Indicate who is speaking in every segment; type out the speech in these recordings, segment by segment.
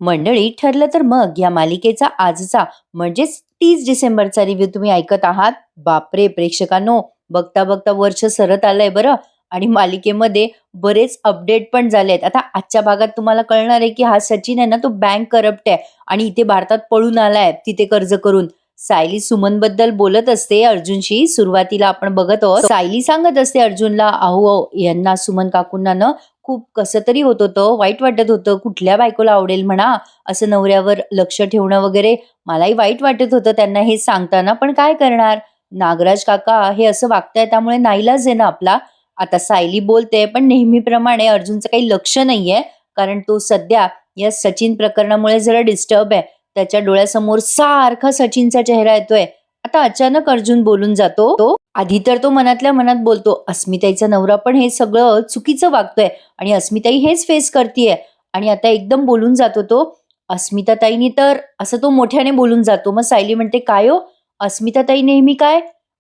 Speaker 1: मंडळी, ठरलं तर मग या मालिकेचा आजचा म्हणजेच 30 डिसेंबरचा रिव्ह्यू तुम्ही ऐकत आहात. बापरे प्रेक्षकांनो, बघता बघता वर्ष सरत आलंय बरं. आणि मालिकेमध्ये बरेच अपडेट पण झाले आहेत. आता आजच्या भागात तुम्हाला कळणार आहे की हा सचिन आहे ना, तो बँक करप्ट आहे आणि इथे भारतात पळून आलाय तिथे कर्ज करून. सायली सुमन बद्दल बोलत असते अर्जुनशी. सुरुवातीला आपण बघत आहोत, सायली सांगत असते अर्जुनला, अहो यांना सुमन काकूंना ना खूप कसं तरी होत होतं, वाईट वाटत होतं, कुठल्या बायकोला आवडेल म्हणा असं नवऱ्यावर लक्ष ठेवणं वगैरे. मलाही वाईट वाटत होतं त्यांना हे सांगताना, पण काय करणार, नागराज काका हे असं वागताय त्यामुळे नाईलाज आहे ना आपला. आता सायली बोलते, पण नेहमीप्रमाणे अर्जुनचं काही लक्ष नाहीये, कारण तो सध्या या सचिन प्रकरणामुळे जरा डिस्टर्ब आहे. त्याच्या डोळ्यासमोर सारखा सचिनचा चेहरा येतोय. आता अचानक अर्जुन बोलून जातो. आधी तर तो मनातल्या मनात बोलतो, अस्मिताईचा नवरा पण हे सगळं चुकीचं वागतोय आणि अस्मिताई हेच फेस करतीये. आणि आता एकदम बोलून जातो तो, अस्मिताताईनी तर, असं तो मोठ्याने बोलून जातो. मग सायली म्हणते, काय हो अस्मिताताई नेहमी काय?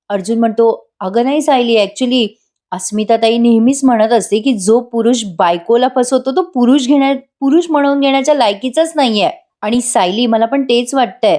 Speaker 1: अर्जुन म्हणतो, अगं नाही सायली, ऍक्च्युली अस्मिताताई नेहमीच म्हणत असते की जो पुरुष बायकोला फसवतो तो पुरुष म्हणून घेण्याच्या लायकीचाच नाहीये. आणि सायली, मला पण तेच वाटतंय.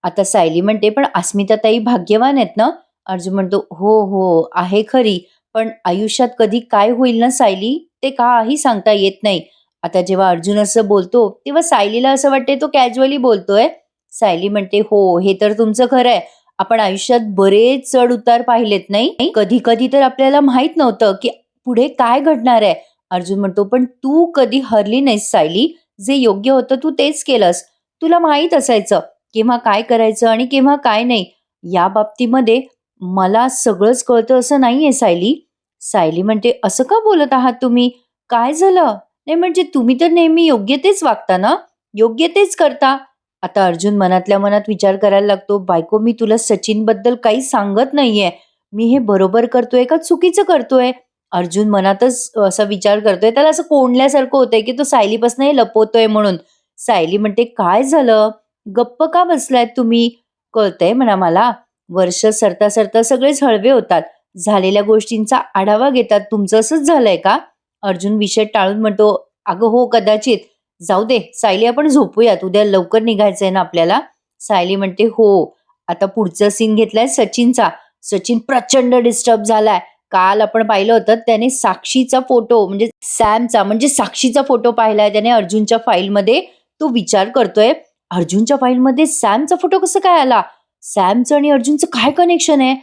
Speaker 1: आता सायली म्हणते, पण अस्मिताताई भाग्यवान आहेत ना? अर्जुन म्हणतो, हो हो आहे खरी, पण आयुष्यात कधी काय होईल ना सायली, ते काही सांगता येत नाही. आता जेव्हा अर्जुन असं बोलतो तेव्हा सायलीला असं वाटते तो कॅज्युअली बोलतोय. सायली म्हणते, हो हे तर तुमचं खरं आहे. आपण आयुष्यात बरेच चढ उतार पाहिलेत नाही, कधी कधी तर आपल्याला माहित नव्हतं की पुढे काय घडणार आहे. अर्जुन म्हणतो, पण तू कधी हरली नाहीस सायली, जे योग्य होतं तू तेच केलंस. तुला माहित असायचं केव्हा काय करायचं आणि केव्हा काय नाही. या बाबतीमध्ये मला सगळंच कळतं असं नाहीये सायली. सायली म्हणते, असं का बोलत आहात तुम्ही, काय झालं? नाही म्हणजे तुम्ही तर नेहमी योग्य तेच वागता ना, योग्य तेच करता. आता अर्जुन मनातल्या मनात विचार करायला लागतो, बायको मी तुला सचिन बद्दल काही सांगत नाहीये, मी हे बरोबर करतोय का चुकीचं करतोय. अर्जुन मनातच असा विचार करतोय, त्याला असं कोंडल्यासारखं होतंय की तो सायलीपासून हे लपवतोय म्हणून. सायली म्हणते, काय झालं, गप्प का बसलायत तुम्ही? कळतंय म्हणा मला, वर्ष सरता सरता सगळेच हळवे होतात, झालेल्या गोष्टींचा आढावा घेतात, तुमचं असंच झालंय का? अर्जुन विषय टाळून म्हणतो, अगं हो कदाचित, जाऊ दे सायली, आपण झोपूयात, उद्या लवकर निघायचंय ना आपल्याला. सायली म्हणते, हो. आता पुढचा सीन घेतलाय सचिनचा. सचिन प्रचंड डिस्टर्ब झालाय. काल आपण पाहिलं होतं त्याने साक्षीचा फोटो, म्हणजे सॅमचा, म्हणजे साक्षीचा फोटो पाहिलाय त्याने अर्जुनच्या फाईलमध्ये. तो विचार करतोय, अर्जुनच्या फाईलमध्ये सॅमचा फोटो कसं काय आला, सॅमचं आणि अर्जुनचं काय कनेक्शन आहे.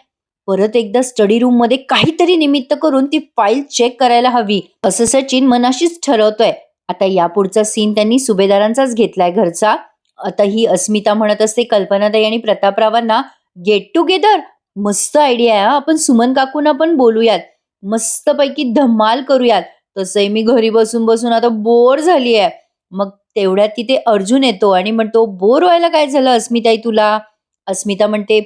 Speaker 1: परत एकदा स्टडी रूम मध्ये काहीतरी निमित्त करून ती फाईल चेक करायला हवी, असं सचिन मनाशीच ठरवतोय. आता यापुढचा सीन त्यांनी सुभेदारांचाच घेतलाय घरचा. आता ही अस्मिता म्हणत असते कल्पनाताई आणि प्रतापरावांना, गेट टुगेदर, मस्त आयडिया आहे, आपण सुमन काकूंना पण बोलूयात, मस्तपैकी धमाल करूयात. तसंही मी घरी बसून बसून आता बोर झाली आहे. मग तेवढ्यात तिथे अर्जुन येतो आणि म्हणतो, बोर व्हायला काय झालं अस्मिताई तुला? अस्मिता म्हणते,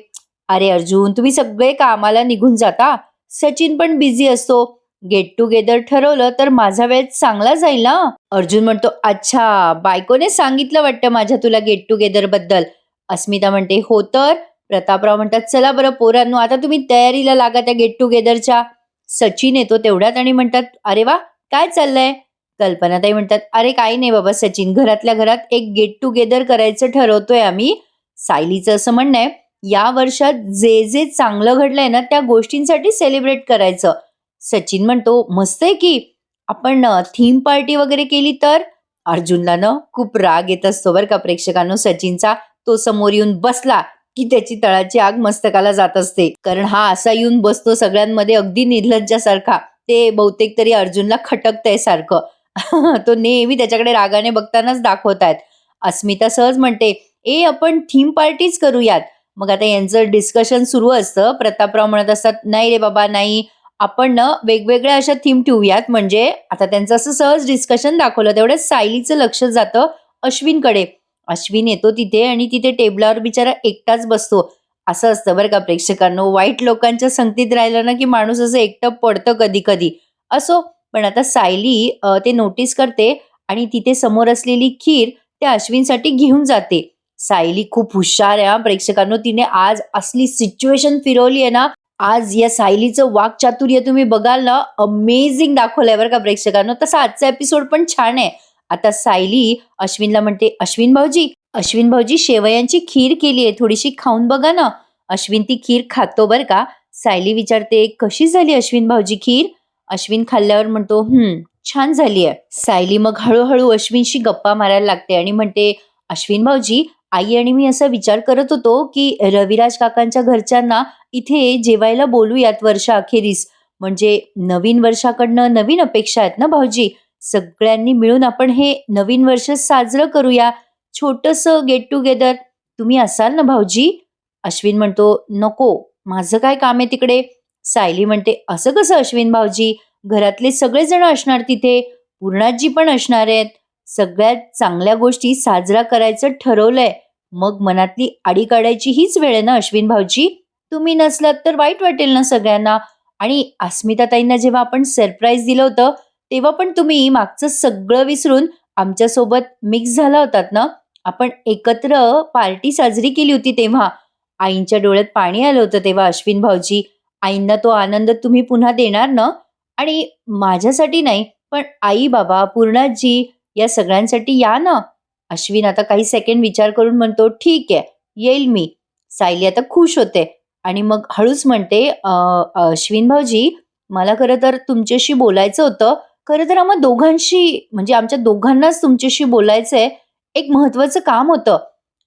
Speaker 1: अरे अर्जुन, तुम्ही सगळे कामाला निघून जाता, सचिन पण बिझी असतो, गेट टुगेदर ठरवलं तर माझा वेळ चांगला जाईल ना. अर्जुन म्हणतो, अच्छा, बायकोने सांगितलं वाटतं माझ्या तुला गेट टुगेदर बद्दल. अस्मिता म्हणते, हो तर. प्रतापराव म्हणतात, चला बरं पोरांनो, आता तुम्ही तयारीला लागा त्या गेट टुगेदरच्या. सचिन येतो तेवढ्यात आणि म्हणतात, अरे वा, काय चाललंय? कल्पनाताई म्हणतात, अरे काही नाही बाबा सचिन, घरातल्या घरात एक गेट टुगेदर करायचं ठरवतोय आम्ही. सायलीचं असं म्हणणं आहे, या वर्षात जे जे चांगलं घडलंय ना त्या गोष्टींसाठी सेलिब्रेट करायचं. सचिन म्हणतो, मस्त आहे की, आपण थीम पार्टी वगैरे केली तर. अर्जुनला ना खूप राग येत असतो बरं का प्रेक्षकांनो सचिनचा. तो समोर येऊन बसला की त्याची तळाची आग मस्तकाला जात असते, कारण हा असा येऊन बसतो सगळ्यांमध्ये अगदी निर्लज्जासारखा. ते बहुतेक तरी अर्जुनला खटकतंय सारखं. तो नेहमी त्याच्याकडे रागाने बघतानाच दाखवतायत. अस्मिता सहज म्हणते, ए आपण थीम पार्टीच करूयात. मग आता यांचं डिस्कशन सुरू असतं. प्रतापराव म्हणत असतात, नाही रे बाबा नाही, आपण ना वेगवेगळ्या अशा थीम ठेवूयात. म्हणजे आता त्यांचं असं सहज डिस्कशन दाखवलं, तेवढ्यात सायलीचं लक्ष जातं अश्विनकडे. अश्विन येतो तिथे आणि तिथे टेबलावर बिचारा एकटाच बसतो. असं असतं बरं का प्रेक्षकांनो, वाईट लोकांच्या संगतीत राहिलं ना की माणूस असं एकटं पडतं कधी कधी. असो, पण आता सायली ते नोटीस करते आणि तिथे समोर असलेली खीर त्या अश्विनसाठी घेऊन जाते. सायली खूप हुशार आहे हा प्रेक्षकांनो, तिने आज असली सिच्युएशन फिरवली आहे ना. आज या सायलीचं वाक्चातुर्य तुम्ही बघाल ना, अमेझिंग दाखवलंय बरं का प्रेक्षकांनो. तसा आजचा एपिसोड पण छान आहे. आता सायली अश्विनला म्हणते, अश्विन भाऊजी शेवयांची खीर केली आहे, थोडीशी खाऊन बघा ना. अश्विन ती खीर खातो बर का. सायली विचारते, कशी झाली अश्विन भाऊजी खीर? अश्विन खाल्ल्यावर म्हणतो, छान झाली आहे. सायली मग हळूहळू अश्विनशी गप्पा मारायला लागते आणि म्हणते, अश्विन भाऊजी, आई आणि मी असा विचार करत होतो की रविराज काकांच्या घरच्यांना इथे जेवायला बोलूयात वर्षा अखेरीस. म्हणजे नवीन वर्षाकडनं नवीन अपेक्षा आहेत ना भाऊजी. सगळ्यांनी मिळून आपण हे नवीन वर्ष साजरं करूया. छोटंसं गेट टुगेदर. तुम्ही असाल ना भाऊजी? अश्विन म्हणतो, नको, माझं काय काम आहे तिकडे. सायली म्हणते, असं कसं अश्विन भाऊजी? घरातले सगळेजण असणार तिथे, पूर्णाजी पण असणार आहेत. सगळ्यात चांगल्या गोष्टी साजरा करायचं ठरवलंय. मग मनातली आडी काढायची हीच वेळ आहे ना अश्विन भाऊजी. तुम्ही नसलात तर वाईट वाटेल ना सगळ्यांना. आणि अस्मिताताईंना जेव्हा आपण सरप्राईज दिलं होतं तेव्हा पण तुम्ही मागचं सगळं विसरून आमच्यासोबत मिक्स झाला होतात ना. आपण एकत्र पार्टी साजरी केली होती तेव्हा. आईंच्या डोळ्यात पाणी आलं होतं तेव्हा अश्विन भाऊजी. आईंना तो आनंद तुम्ही पुन्हा देणार ना. आणि माझ्यासाठी नाही, पण आई बाबा, पूर्णाजी, या सगळ्यांसाठी या ना. अश्विन आता काही सेकंड विचार करून म्हणतो, ठीक आहे, येईल मी. सायली आता खुश होते आणि मग हळूच म्हणते, अश्विन भाऊजी, मला खरं तर तुमच्याशी बोलायचं होतं. खरं तर आम्हा दोघांशी, म्हणजे आमच्या दोघांनाच तुमच्याशी बोलायचंय. एक महत्वाचं काम होतं.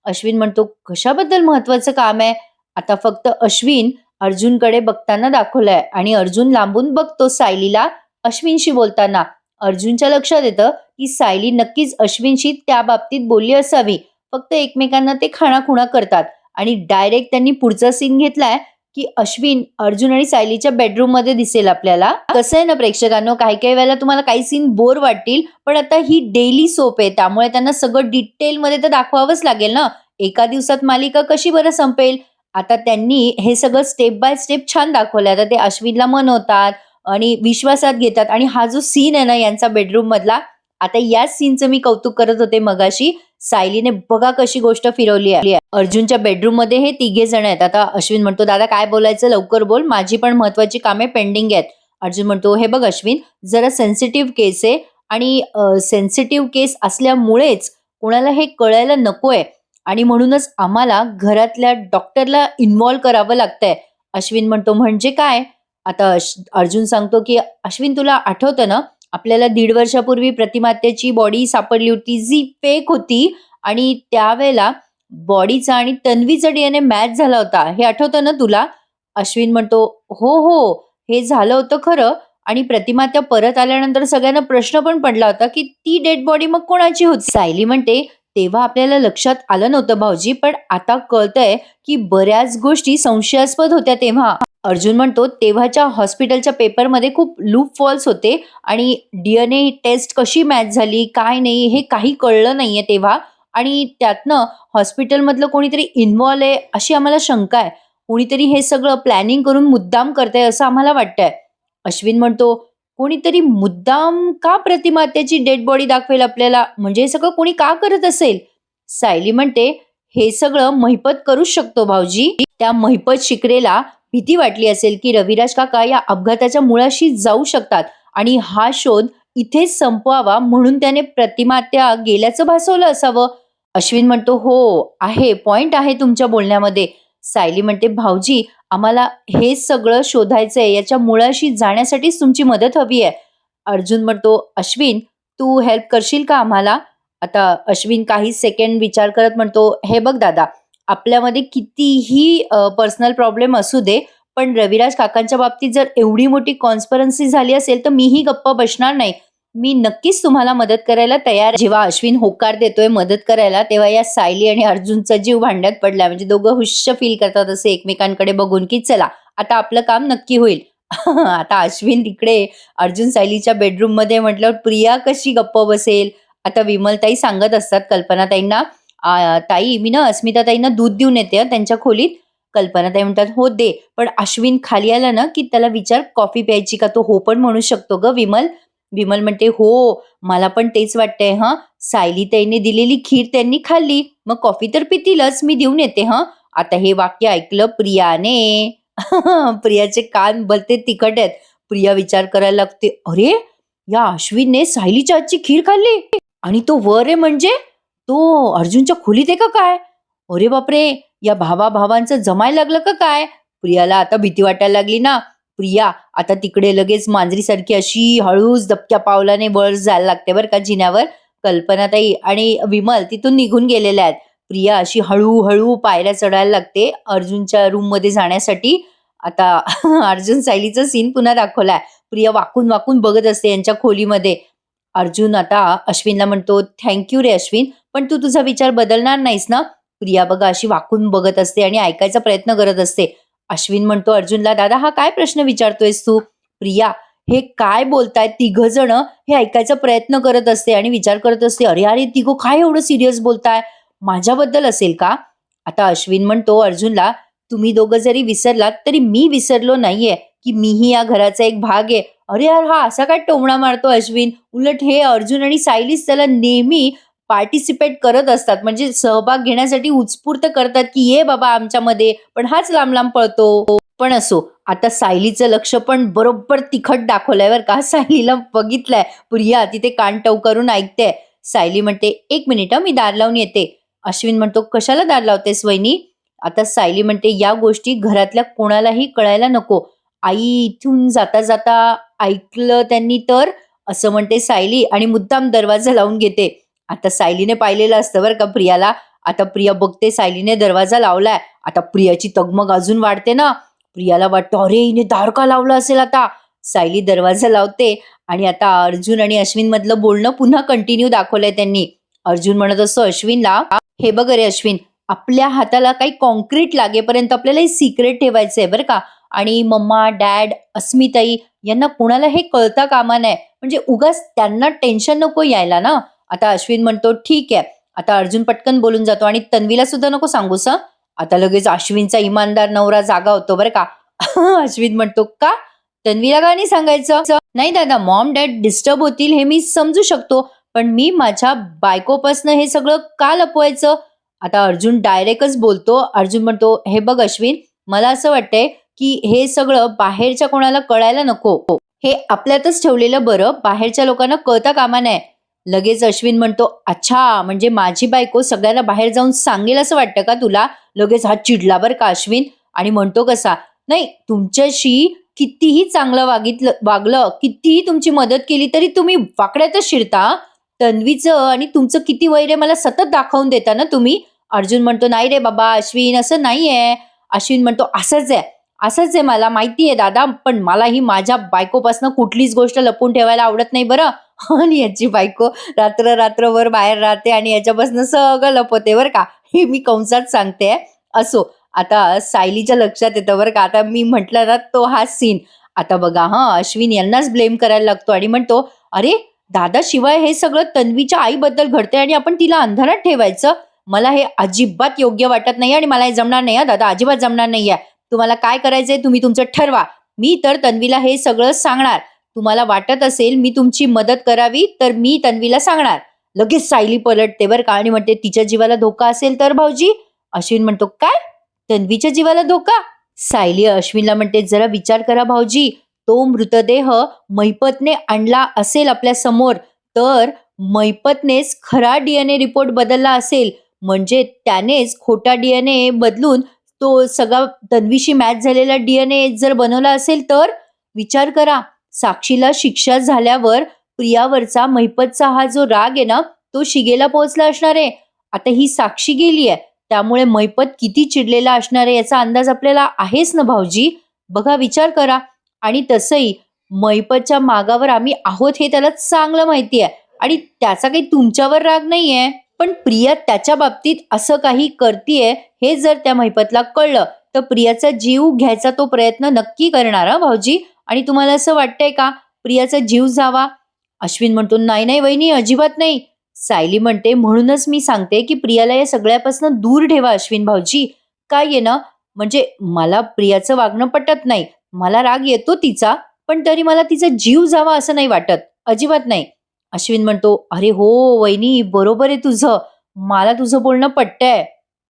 Speaker 1: अश्विन म्हणतो, कशाबद्दल महत्वाचं काम आहे? आता फक्त अश्विन अर्जुनकडे बघताना दाखवलंय आणि अर्जुन लांबून बघतो सायलीला अश्विनशी बोलताना. अर्जुनच्या लक्षात येतं की सायली नक्कीच अश्विनशी त्या बाबतीत बोलली असावी. फक्त एकमेकांना ते खाणाखुणा करतात आणि डायरेक्ट त्यांनी पुढचा सीन घेतलाय की अश्विन अर्जुन आणि सायलीच्या बेडरूम मध्ये दिसेल आपल्याला. कसं आहे ना प्रेक्षकांनो, काही काही वेळेला तुम्हाला काही सीन बोर वाटतील, पण आता ही डेली सोप आहे त्यामुळे त्यांना सगळं डिटेल मध्ये तर दाखवावंच लागेल ना. एका दिवसात मालिका कशी बरं संपेल. आता त्यांनी हे सगळं स्टेप बाय स्टेप छान दाखवलंय. आता ते अश्विनला मनवतात आणि विश्वासात घेतात. आणि हा जो सीन आहे ना यांचा बेडरूम मधला, आता याच सीनचं मी कौतुक करत होते मगाशी. सायलीने बघा कशी गोष्ट फिरवली आहे. अर्जुनच्या बेडरूम मध्ये हे तिघे जण आहेत. आता अश्विन म्हणतो, दादा काय बोलायचं लवकर बोल, माझी पण महत्वाची कामे पेंडिंग आहेत. अर्जुन म्हणतो, हे बघ अश्विन, जरा सेन्सिटिव्ह केस आहे आणि सेन्सिटिव्ह केस असल्यामुळेच कोणाला हे कळायला नकोय आणि म्हणूनच आम्हाला घरातल्या डॉक्टरला इन्व्हॉल्व करावं लागतंय. अश्विन म्हणतो, म्हणजे काय? आता अर्जुन सांगतो की अश्विन, तुला आठवतं ना, आपल्याला 1.5 वर्षापूर्वी प्रतिमात्याची बॉडी सापडली होती जी फेक होती आणि त्यावेळेला बॉडीचा आणि तन्वीचा DNA मॅच झाला होता. हे आठवतं ना तुला? अश्विन म्हणतो, हो हो, हे झालं होतं खरं. आणि प्रतिमात्या परत आल्यानंतर सगळ्यांना प्रश्न पण पडला होता की ती डेड बॉडी मग कोणाची होती. सायली म्हणते, तेव्हा आपल्याला लक्षात आलं नव्हतं भाऊजी, पण आता कळतंय की बऱ्याच गोष्टी संशयास्पद होत्या तेव्हा. अर्जुन म्हणतो, तेव्हाच्या हॉस्पिटलच्या पेपरमध्ये खूप लूप फॉल्स होते आणि DNA टेस्ट कशी मॅच झाली काय नाही हे काही कळलं नाहीये तेव्हा. आणि त्यातनं हॉस्पिटलमधलं कोणीतरी इन्व्हॉल्व आहे अशी आम्हाला शंका आहे. कोणीतरी हे सगळं प्लॅनिंग करून मुद्दाम करतंय असं आम्हाला वाटतंय. अश्विन म्हणतो, कोणीतरी मुद्दाम का प्रतिमातेची डेड बॉडी दाखवेल आपल्याला? म्हणजे हे सगळं कोणी का करत असेल? सायली म्हणते, हे सगळं महिपत करूच शकतो भाऊजी. त्या महिपत शिकरेला भीती वाटली असेल की रविराज काका या अपघाताच्या मुळाशी जाऊ शकतात आणि हा शोध इथेच संपवावा म्हणून त्याने प्रतिमात्या गेल्याचं भासवलं असावं. अश्विन म्हणतो, हो आहे, पॉइंट आहे तुमच्या बोलण्यामध्ये. सायली म्हणते, भाऊजी, आम्हाला हे सगळं शोधायचंय, याच्या मुळाशी जाण्यासाठीच तुमची मदत हवी आहे. अर्जुन म्हणतो, अश्विन, तू हेल्प करशील का आम्हाला? आता अश्विन काही सेकंड विचार करत म्हणतो, हे बघ दादा, आपल्यामध्ये कितीही पर्सनल प्रॉब्लेम असू दे, पण रविराज काकांच्या बाबतीत जर एवढी मोठी कॉन्स्परन्सी झाली असेल तर मीही गप्प बसणार नाही. मी नक्कीच तुम्हाला मदत करायला तयार आहे. जेव्हा अश्विन होकार देतोय मदत करायला तेव्हा या सायली आणि अर्जुनचा जीव भांड्यात पडला. म्हणजे दोघं हुश्य फील करतात असे एकमेकांकडे बघून की चला आता आपलं काम नक्की होईल. आता अश्विन तिकडे अर्जुन सायलीच्या बेडरूम मध्ये म्हटल्यावर प्रिया कशी गप्प बसेल. आता विमलताई सांगत असतात कल्पनाताईंना, ताई मी ना अस्मिताताईंना दूध देऊन येते त्यांच्या खोलीत. कल्पनाताई म्हणतात, हो दे, पण अश्विन खाली आला ना की त्याला विचार कॉफी प्यायची का, तो हो पण म्हणू शकतो ग विमल. विमल म्हणते, हो मला पण तेच वाटतंय. सायली ताईने दिलेली खीर त्यांनी खाल्ली, मग कॉफी तर पितीलच, मी देऊन येते. आता हे वाक्य ऐकलं प्रियाने. प्रियाचे कान भलते तिखट आहेत. प्रिया विचार करायला लागते, अरे या अश्विनने सायलीच्या आजची खीर खाल्ली. आणि तो वर आहे म्हणजे? तो अर्जुनच्या खोलीत आहे का काय? अरे बापरे! या भावा-भावांचं जमायला लागलं का काय? प्रियाला आता भीती वाटायला लागली ना. प्रिया आता तिकडे लगेच मांजरीसारखी अशी हळूच दबक्या पावलाने वर जायला लागते बरं का जिन्यावर. कल्पनाताई आणि विमल तिथून निघून गेलेल्या आहेत. प्रिया अशी हळू पायऱ्या चढायला लागते अर्जुनच्या रूममध्ये जाण्यासाठी. आता अर्जुन सायलीचा सीन पुन्हा दाखवलाय. प्रिया वाकून बघत असते यांच्या खोलीमध्ये. अर्जुन आता अश्विनला म्हणतो, "थँक रे अश्विन, पण तू तुझा विचार बदलणार नाहीस ना?" प्रिया बघा अशी वाकून बघत असते आणि ऐकायचा प्रयत्न करत असते. अश्विन म्हणतो अर्जुनला, "दादा हा काय प्रश्न विचारतोयस तू?" प्रिया हे काय बोलतायत तिघजण हे ऐकायचा प्रयत्न करत असते आणि विचार करत असते, "अरे, तिघं काय एवढं सीरियस बोलताय? माझ्याबद्दल असेल का?" आता अश्विन म्हणतो अर्जुनला, "तुम्ही दोघं जरी विसरलात तरी मी विसरलो नाहीये, की मीही या घराचा एक भाग आहे." अरे यार, हा असा काय टोमणा मारतो अश्विन? उलट हे अर्जुन आणि सायलीच त्याला नेहमी पार्टिसिपेट करत असतात. म्हणजे सहभाग घेण्यासाठी उत्स्फूर्त करतात, की "ये बाबा आमच्यामध्ये." पण हाच लांब-लांब पळतो. पण असो, आता सायलीचं लक्ष पण बरोबर तिखट दाखवलंय बरं का. सायलीला बघितलंय. प्रिया तिथे कान टवकारून ऐकते. सायली म्हणते, "एक मिनिट मी दार लावून येते." अश्विन म्हणतो, "कशाला दार लावतेस वहिनी?" आता सायली म्हणते, "या गोष्टी घरातल्या कोणालाही कळायला नको. आई इथून जाता-जाता ऐकलं त्यांनी तर?" असं म्हणते सायली आणि मुद्दाम दरवाजा लावून घेते. आता सायलीने पाहिलेलं असतं बरं का प्रियाला. आता प्रिया बघते सायलीने दरवाजा लावलाय. आता प्रियाची तगमग अजून वाढते ना. प्रियाला वाटतं, "अरे, हिने दार का लावलं असेल आता?" सायली दरवाजा लावते आणि आता अर्जुन आणि अश्विन मधलं बोलणं पुन्हा कंटिन्यू दाखवलंय त्यांनी. अर्जुन म्हणत असतो अश्विनला, "हे बघ रे अश्विन, आपल्या हाताला काही कॉन्क्रीट लागेपर्यंत आपल्याला हे सिक्रेट ठेवायचंय बरं का. आणि मम्मा, डॅड, अस्मिताई यांना कोणाला हे कळता कामा नये. म्हणजे उगाच त्यांना टेन्शन नको यायला ना." आता अश्विन म्हणतो, "ठीक आहे." आता अर्जुन पटकन बोलून जातो आणि तन्वीला सुद्धा नको सांगूस हं. आता लगेच अश्विनचा इमानदार नवरा जागा होतो बरं का. अश्विन म्हणतो, "का? तन्वीला का नाही सांगायचं?" "नाही दादा, मॉम डॅड डिस्टर्ब होतील हे मी समजू शकतो. पण मी माझ्या बायकोपासनं हे सगळं का लपवायचं?" आता अर्जुन डायरेक्टच बोलतो. अर्जुन म्हणतो, "हे बघ अश्विन, मला असं वाटतंय की हे सगळं बाहेरच्या कोणाला कळायला नको. हे आपल्यातच ठेवलेलं बरं, बाहेरच्या लोकांना कळता कामा नये." लगेच अश्विन म्हणतो, "अच्छा, म्हणजे माझी बायको सगळ्यांना बाहेर जाऊन सांगेल असं वाटतं का तुला?" लगेच हा चिडला बरं का अश्विन आणि म्हणतो कसा, "नाही, तुमच्याशी कितीही चांगलं वागलं, कितीही तुमची मदत केली तरी तुम्ही वाकड्यातच शिरता. तन्वीचं आणि तुमचं किती वैर आहे मला सतत दाखवून देता ना तुम्ही." अर्जुन म्हणतो, "नाही रे बाबा अश्विन, असं नाहीये." अश्विन म्हणतो, असंच आहे मला माहिती आहे दादा, पण मलाही माझ्या बायकोपासून कुठलीच गोष्ट लपून ठेवायला आवडत नाही बरं." आणि याची बायको रात्रभर बाहेर राहते आणि याच्यापासून सगळं लपवते बरं का. हे मी कंसात सांगते. असो, आता सायलीच्या लक्षात येतं बरं का. आता मी म्हटलं ना तो हा सीन. आता बघा हां, अश्विन यांनाच ब्लेम करायला लागतो आणि म्हणतो, "अरे दादा, शिवाय हे सगळं तन्वीच्या आईबद्दल घडतंय आणि आपण तिला अंधारात ठेवायचं? मला हे अजिबात योग्य वाटत नाही आणि मला हे जमणार नाही हां दादा, अजिबात जमणार नाहीये. तुम्हाला काय करायचंय तुम्ही तुमचं ठरवा. मी तर तन्वीला हे सगळं सांगणार. तुम्हाला वाटत असेल मी तुमची मदत करावी तर मी तन्वीला सांगणार." लगेच सायली पलटते बरं का आणि म्हणते, "तिच्या जीवाला धोका असेल तर भाऊजी?" अश्विन म्हणतो, "काय? तन्वीच्या जीवाला धोका?" सायली अश्विनला म्हणते, "जरा विचार करा भाऊजी. तो मृतदेह महिपतने आणला असेल आपल्या समोर, तर महिपतनेच खरा डीएनए रिपोर्ट बदलला असेल. म्हणजे त्यानेच खोटा डीएनए बदलून तो सगळा तन्वीशी मॅच झालेला डीएनए जर बनवला असेल तर? विचार करा. साक्षीला शिक्षा झाल्यावर प्रियावरचा महिपतचा हा जो राग आहे ना, तो शिगेला पोहोचला असणार आहे. आता ही साक्षी गेलीये, त्यामुळे महिपत किती चिडलेला असणार आहे याचा अंदाज आपल्याला आहेच ना भाऊजी. बघा विचार करा. आणि तसंही महिपतच्या मागावर आम्ही आहोत हे त्याला चांगलं माहिती आहे आणि त्याचा काही तुमच्यावर राग नाहीये. पण प्रिया त्याच्या बाबतीत असं काही करतीये हे जर त्या महिपतला कळलं, तर प्रियाचा जीव घ्यायचा तो प्रयत्न नक्की करणार हां भाऊजी. आणि तुम्हाला असं वाटतंय का प्रियाचा जीव जावा?" अश्विन म्हणतो, "नाही नाही वहिनी, अजिबात नाही." सायली म्हणते, "म्हणूनच मी सांगते की प्रियाला या सगळ्यापासून दूर ठेवा अश्विन भाऊजी. काय आहे ना, म्हणजे मला प्रियाचं वागणं पटत नाही. मला राग येतो तिचा, पण तरी मला तिचा जीव जावा असं नाही वाटत. अजिबात नाही." अश्विन म्हणतो, "अरे हो वहिनी, बरोबर आहे तुझं. मला तुझं बोलणं पटतंय."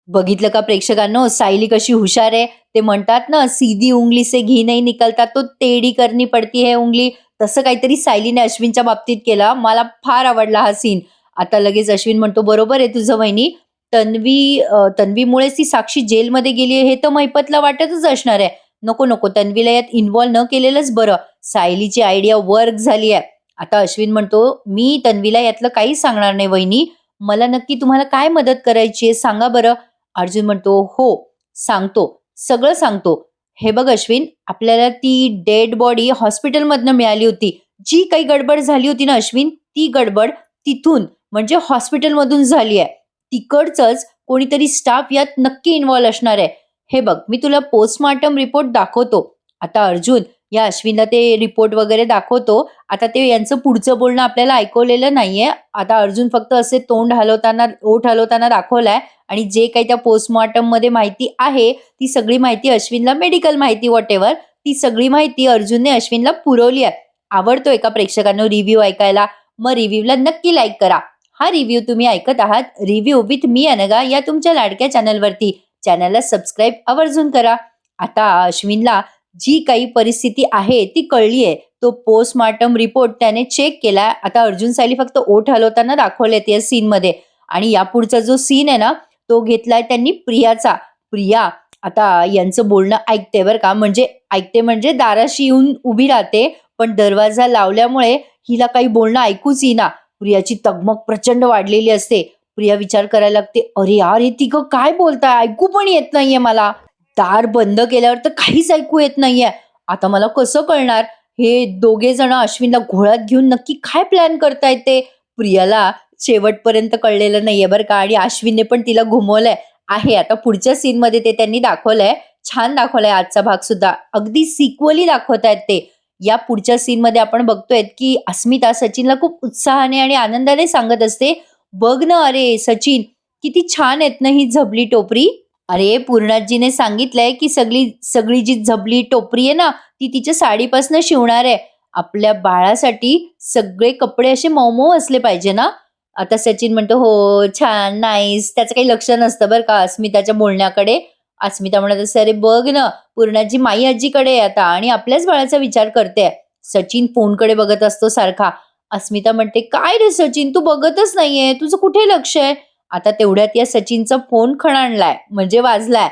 Speaker 1: बघितलं का प्रेक्षकांनो, सायली कशी हुशार आहे. ते म्हणतात ना, सीधी उंगली से घी नहीं निकलता तो टेढ़ी करनी पडती है उंगली. तसं काहीतरी सायलीने अश्विनच्या बाबतीत केलं. मला फार आवडला हा सीन. आता लगेच अश्विन म्हणतो, "बरोबर आहे तुझं वहिनी. तन्वीमुळेच ती साक्षी जेलमध्ये गेली आहे हे तर महिपतला वाटतच असणार आहे. नको, नको तन्वीला यात इन्व्हॉल्व न केलेलंच बरं. सायलीची आयडिया वर्क झाली आहे." आता अश्विन म्हणतो, "मी तन्वीला यातलं काहीच सांगणार नाही वहिनी. मला नक्की तुम्हाला काय मदत करायची आहे सांगा बरं?" अर्जुन म्हणतो, "हो, सांगतो. सगळं सांगतो. हे बघ अश्विन, आपल्याला ती डेड बॉडी हॉस्पिटलमधनं मिळाली होती. जी काही गडबड झाली होती ना अश्विन, ती गडबड तिथून म्हणजे हॉस्पिटलमधून झाली आहे. तिकडचंच कोणीतरी स्टाफ यात नक्की इन्व्हॉल्व असणार आहे. हे बघ, मी तुला पोस्टमार्टम रिपोर्ट दाखवतो." आता अर्जुन या अश्विनला ते रिपोर्ट वगैरे दाखवतो. आता ते यांचं पुढचं बोलणं आपल्याला ऐकवलेलं नाहीये. आता अर्जुन फक्त असे तोंड हलवताना, ओठ हलवताना दाखवलाय आणि जे काही त्या पोस्टमॉर्टममध्ये माहिती आहे, ती सगळी माहिती अश्विनला मेडिकल माहिती व्हॉटएव्हर, ती सगळी माहिती अर्जुनने अश्विनला पुरवली आहे. आवडतोय का प्रेक्षकांनो रिव्ह्यू ऐकायला? मग रिव्ह्यूला नक्की लाईक करा. हा रिव्ह्यू तुम्ही ऐकत आहात रिव्ह्यू विथ मी अनघा या तुमच्या लाडक्या चॅनलवरती. चॅनलला सबस्क्राईब आवर्जून करा. आता अश्विनला जी काही परिस्थिती आहे ती कळली आहे. तो पोस्टमार्टम रिपोर्ट त्याने चेक केला. आता अर्जुन सायली फक्त ओठ हलवताना दाखवलेत या सीनमध्ये. आणि यापुढचा जो सीन आहे ना, तो घेतलाय त्यांनी प्रियाचा. प्रिया आता यांचं बोलणं ऐकते बरं का, म्हणजे ऐकते म्हणजे दाराशी येऊन उभी राहते, पण दरवाजा लावल्यामुळे हिला काही बोलणं ऐकूच येईना. प्रियाची तगमग प्रचंड वाढलेली असते. प्रिया विचार करायला लागते, अरे यार हे तिघं काय बोलताय, ऐकू पण येत नाहीये मला. दार बंद केल्यावर तर काहीच ऐकू येत नाहीये. आता मला कसं कळणार हे दोघे जण अश्विनला घोळ्यात घेऊन नक्की काय प्लॅन करतायत ते? प्रियाला शेवटपर्यंत कळलेलं नाहीये बरं का, आणि अश्विनने पण तिला घुमवलंय आहे. आता पुढच्या सीन मध्ये ते त्यांनी दाखवलंय. छान दाखवलाय आजचा भाग सुद्धा. अगदी सिक्वली दाखवतायत ते. या पुढच्या सीन मध्ये आपण बघतोय की अस्मिता सचिनला खूप उत्साहाने आणि आनंदाने सांगत असते, "बघ ना अरे सचिन, किती छान आहेत ना ही झबली टोपरी." अरे पूर्णाजीने सांगितलंय की सगळी सगळी जी झबली टोपरी आहे ना, ती तिच्या साडीपासून शिवणार आहे. आपल्या बाळासाठी सगळे कपडे असे मऊ असले पाहिजे ना. आता सचिन म्हणतो, "हो छान, नाईस." त्याचं काही लक्ष नसतं बरं का अस्मिताच्या बोलण्याकडे. अस्मिता म्हणत असते, "अरे बघ ना, पूर्णाजी माई आजीकडे आहे आता आणि आपल्याच बाळाचा विचार करते." सचिन फोनकडे बघत असतो सारखा. अस्मिता म्हणते, "काय रे सचिन, तू बघतच नाहीये, तुझं कुठे लक्ष आहे?" आता तेवढ्यात या सचिनचा फोन खणाणलाय म्हणजे वाजलाय.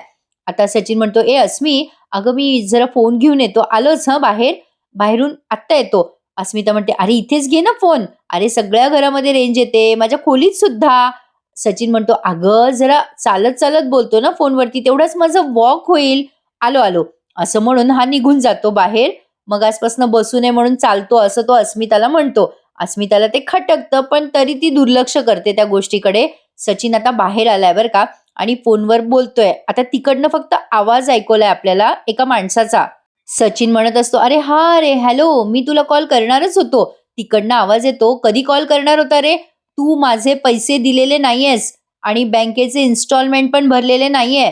Speaker 1: आता सचिन म्हणतो, "ए अस्मी, अगं मी जरा फोन घेऊन येतो, आलोच हं बाहेर, बाहेरून आत्ता येतो." अस्मिता म्हणते, "अरे इथेच घे ना फोन, अरे सगळ्या घरामध्ये रेंज येते, माझ्या खोलीत सुद्धा." सचिन म्हणतो, "अगं जरा चालत चालत बोलतो ना फोनवरती, तेवढाच माझं वॉक होईल, आलो आलो." असं म्हणून हा निघून जातो बाहेर. मग आजपासून बसू नये म्हणून चालतो असं तो अस्मिताला म्हणतो. अस्मिताला ते खटकतं, पण तरी ती दुर्लक्ष करते त्या गोष्टीकडे. सचिन आता बाहेर आलाय बरं का, आणि फोनवर बोलतोय. आता तिकडनं फक्त आवाज ऐकवलाय आपल्याला एका माणसाचा. सचिन म्हणत असतो, "अरे हा रे, हॅलो, मी तुला कॉल करणारच होतो." तिकडनं आवाज येतो, "कधी कॉल करणार होता रे? तू माझे पैसे दिलेले नाहीयेस आणि बँकेचे इन्स्टॉलमेंट पण भरलेले नाहीये."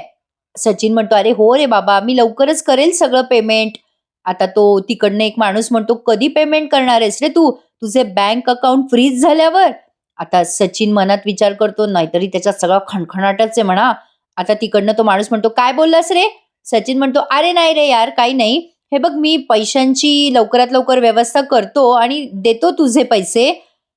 Speaker 1: सचिन म्हणतो, "अरे हो रे बाबा, मी लवकरच करेल सगळं पेमेंट." आता तो तिकडनं एक माणूस म्हणतो, "कधी पेमेंट करणार आहेस रे तू? तुझे बँक अकाउंट फ्रीज झाल्यावर?" आता सचिन मनात विचार करतो, नाहीतरी त्याचा सगळा खणखणाटच आहे म्हणा. आता तिकडनं तो माणूस म्हणतो, "काय बोललास रे?" सचिन म्हणतो, "अरे नाही रे यार, काही नाही. हे बघ मी पैशांची लवकरात लवकर व्यवस्था करतो आणि देतो तुझे पैसे."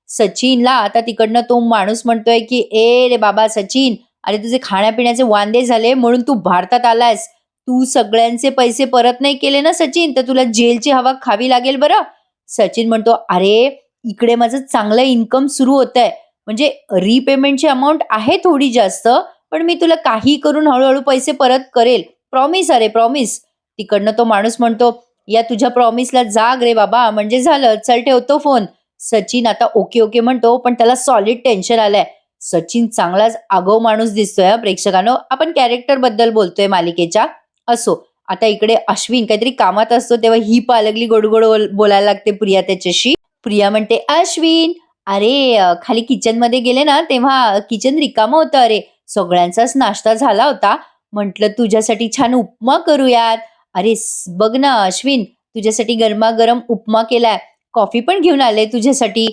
Speaker 1: सचिनला आता तिकडनं तो माणूस म्हणतोय, की "ए रे बाबा सचिन, अरे तुझे खाण्यापिण्याचे वांदे झाले म्हणून तू भारतात आलायस. तू सगळ्यांचे पैसे परत नाही केले ना सचिन, तर तुला जेलची हवा खावी लागेल बरं." सचिन म्हणतो, "अरे इकडे माझं चांगलं इन्कम सुरू होतंय. म्हणजे रिपेमेंटची अमाउंट आहे थोडी जास्त, पण मी तुला काही करून हळू पैसे परत करेल. प्रॉमिस अरे प्रॉमिस." तिकडनं तो माणूस म्हणतो, "या तुझ्या प्रॉमिसला जाग रे बाबा, म्हणजे झालं. चल ठेवतो फोन." सचिन आता ओके ओके म्हणतो, पण त्याला सॉलिड टेन्शन आलंय. सचिन चांगलाच आगाऊ माणूस दिसतोय हा प्रेक्षकांनो. आपण कॅरेक्टर बद्दल बोलतोय मालिकेच्या. असो, आता इकडे अश्विन काहीतरी कामात असतो तेव्हा ही पालगली गोडगोड बोलायला लागते प्रिया त्याच्याशी. प्रिया म्हणते, "अश्विन, अरे खाली किचन मध्ये गेले ना तेव्हा किचन रिकामं होतं अरे. सगळ्यांचाच नाश्ता झाला होता. म्हटलं तुझ्यासाठी छान उपमा करूयात. अरे बघ ना अश्विन, तुझ्यासाठी गरमागरम उपमा केलाय. कॉफी पण घेऊन आले तुझ्यासाठी."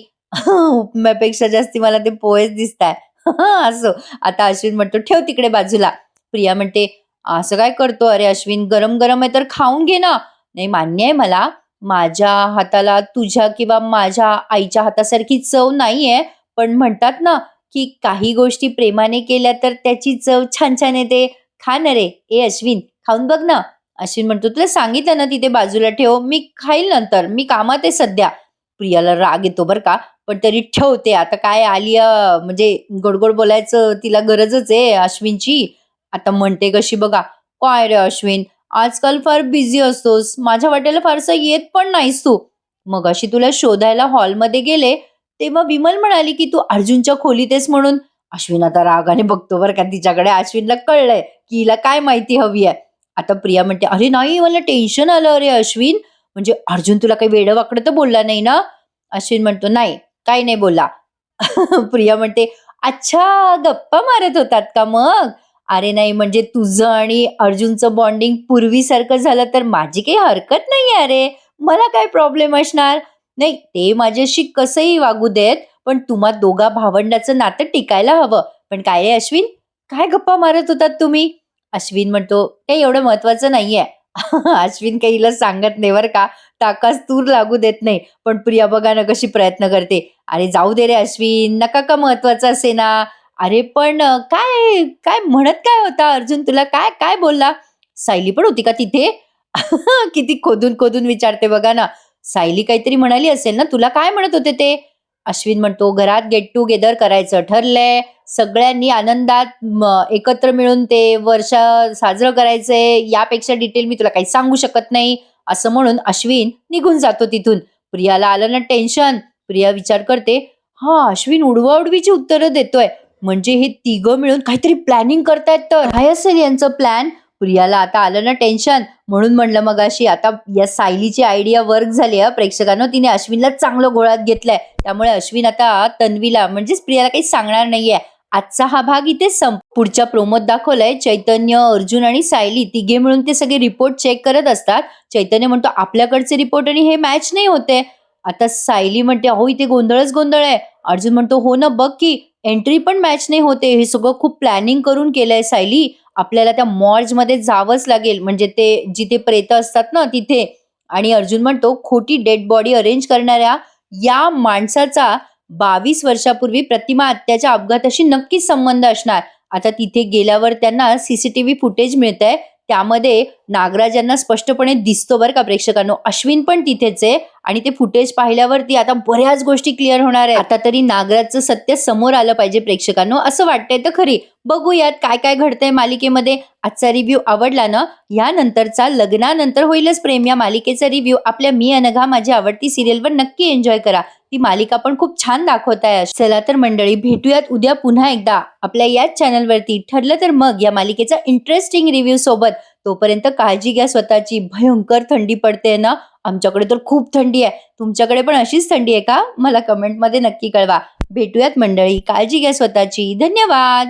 Speaker 1: उपम्यापेक्षा जास्ती मला ते पोहेच दिसताय. असो, आता अश्विन म्हणतो, "ठेव तिकडे बाजूला." प्रिया म्हणते, "असं काय करतो अरे अश्विन, गरम गरम आहे तर खाऊन घे ना." "नाही मान्य आहे मला, माझ्या हाताला तुझ्या किंवा माझ्या आईच्या हातासारखी चव नाहीये, पण म्हणतात ना, की काही गोष्टी प्रेमाने केल्या तर त्याची चव छान छान येते. खा ना रे, ए अश्विन खाऊन बघ ना. अश्विन म्हणतो, "तुला सांगितलं ना तिथे बाजूला ठेव, मी खाईल नंतर, मी कामात आहे सध्या." प्रियाला राग येतो बरं का, पण तरी ठेवते. आता काय आलिया म्हणजे गोड-गोड बोलायचं तिला गरजच आहे अश्विनची. आता म्हणते कशी बघा, "काय रे अश्विन, आजकाल फार बिझी असतोस. माझ्या वाट्याला फारसं येत पण नाहीस तू. मगाशी तुला शोधायला हॉलमध्ये गेले, तेव्हा विमल म्हणाली की तू अर्जुनच्या खोलीत आहेस म्हणून." अश्विन आता रागाने बघतो बरं का तिच्याकडे. अश्विनला कळलंय की हिला काय माहिती हवी आहे. आता प्रिया म्हणते, "अरे नाही, मला टेन्शन आलं अरे अश्विन. म्हणजे अर्जुन तुला काही वेडं-वाकडं तर बोलला नाही ना?" अश्विन म्हणतो, "नाही, काही नाही बोलला." प्रिया म्हणते, "अच्छा, गप्पा मारत होतात का मग? अरे नाही, म्हणजे तुझं आणि अर्जुनचं बॉन्डिंग पूर्वीसारखं झालं तर माझी काही हरकत नाहीये अरे. मला काय प्रॉब्लेम असणार? नाही, ते माझ्याशी कसंही वागू देत, पण तुम्हा दोघा भावंडाचं नातं टिकायला हवं. पण काय रे अश्विन, काय गप्पा मारत होतात तुम्ही?" अश्विन म्हणतो, "काही एवढं महत्वाचं नाहीये." अश्विन काही हिला सांगत नाही बरं का. टाकास तूर लागू देत नाही. पण प्रिया बघा ना कशी प्रयत्न करते. "अरे जाऊ दे रे अश्विन, नका का महत्वाचं असे ना. अरे पण काय काय म्हणत काय होता अर्जुन तुला? काय काय बोलला? सायली पण होती का तिथे?" किती खोदून-खोदून विचारते बघा ना. सायली काहीतरी म्हणाली असेल ना, तुला काय म्हणत होते ते? अश्विन म्हणतो, "घरात गेट टुगेदर करायचं ठरलंय. सगळ्यांनी आनंदात एकत्र मिळून ते वर्ष साजरं करायचंय. यापेक्षा डिटेल मी तुला काही सांगू शकत नाही." असं म्हणून अश्विन निघून जातो तिथून. प्रियाला आलं ना टेन्शन. प्रिया विचार करते, "हां, अश्विन उडवाउडवीची उत्तरं देतोय. म्हणजे हे तिघं मिळून काहीतरी प्लॅनिंग करतायत तर. काय असेल यांचं प्लॅन?" प्रियाला आता आलं ना टेन्शन. म्हणून म्हणलं मगाशी आता या सायलीची आयडिया वर्क झाली हां प्रेक्षकांनो. तिने अश्विनला चांगलं गोळ्यात घेतलंय. त्यामुळे अश्विन आता तन्वीला म्हणजेच प्रियाला काही सांगणार नाहीये. आजचा हा भाग इथेच पुढच्या प्रोमोत दाखवलंय चैतन्य, अर्जुन आणि सायली तिघे मिळून ते सगळे रिपोर्ट चेक करत असतात. चैतन्य म्हणतो, "आपल्याकडचे रिपोर्ट आणि हे मॅच नाही होते." आता सायली म्हणते, "अहो इथे गोंधळच गोंधळ आहे." अर्जुन म्हणतो, "हो ना, बघ की एंट्री पण मॅच नाही होते. हे सगळं खूप प्लॅनिंग करून केलंय सायली. आपल्याला त्या मॉर्जमध्ये जावंच लागेल, म्हणजे ते जिथे प्रेतं असतात ना तिथे." आणि अर्जुन म्हणतो, "खोटी डेड बॉडी अरेंज करणाऱ्या या माणसाचा 22 वर्षापूर्वी प्रतिमा हत्याच्या अपघाताशी नक्कीच संबंध असणार." आता तिथे गेल्यावर त्यांना सीसीटीव्ही फुटेज मिळतंय. त्यामध्ये नागराज यांना स्पष्टपणे दिसतो बरं का प्रेक्षकांनो. अश्विन पण तिथेच आहे आणि ते फुटेज पाहिल्यावरती आता बऱ्याच गोष्टी क्लिअर होणार आहेत. आता तरी नागराजचं सत्य समोर आलं पाहिजे प्रेक्षकांनो, असं वाटतंय तर खरी. बघूयात काय काय घडतंय मालिकेमध्ये. आजचा रिव्ह्यू आवडला ना? यानंतरचा लग्नानंतर होईलच प्रेम या मालिकेचा रिव्ह्यू आपल्या मी अनघा माझी आवडती सिरियलवर नक्की एन्जॉय करा. ती मालिका पण खूप छान दाखवताय. चला तर मंडळी, भेटूयात उद्या पुन्हा एकदा आपल्या याच चॅनलवरती. ठरलं तर मग या मालिकेचा इंटरेस्टिंग रिव्ह्यू सोबत. तोपर्यंत काळजी घ्या स्वतःची. भयंकर थंडी पडते ना, आमच्याकडे तर खूप थंडी आहे. तुमच्याकडे पण अशीच थंडी आहे का? मला कमेंटमध्ये नक्की कळवा. भेटूयात मंडळी, काळजी घ्या स्वतःची. धन्यवाद.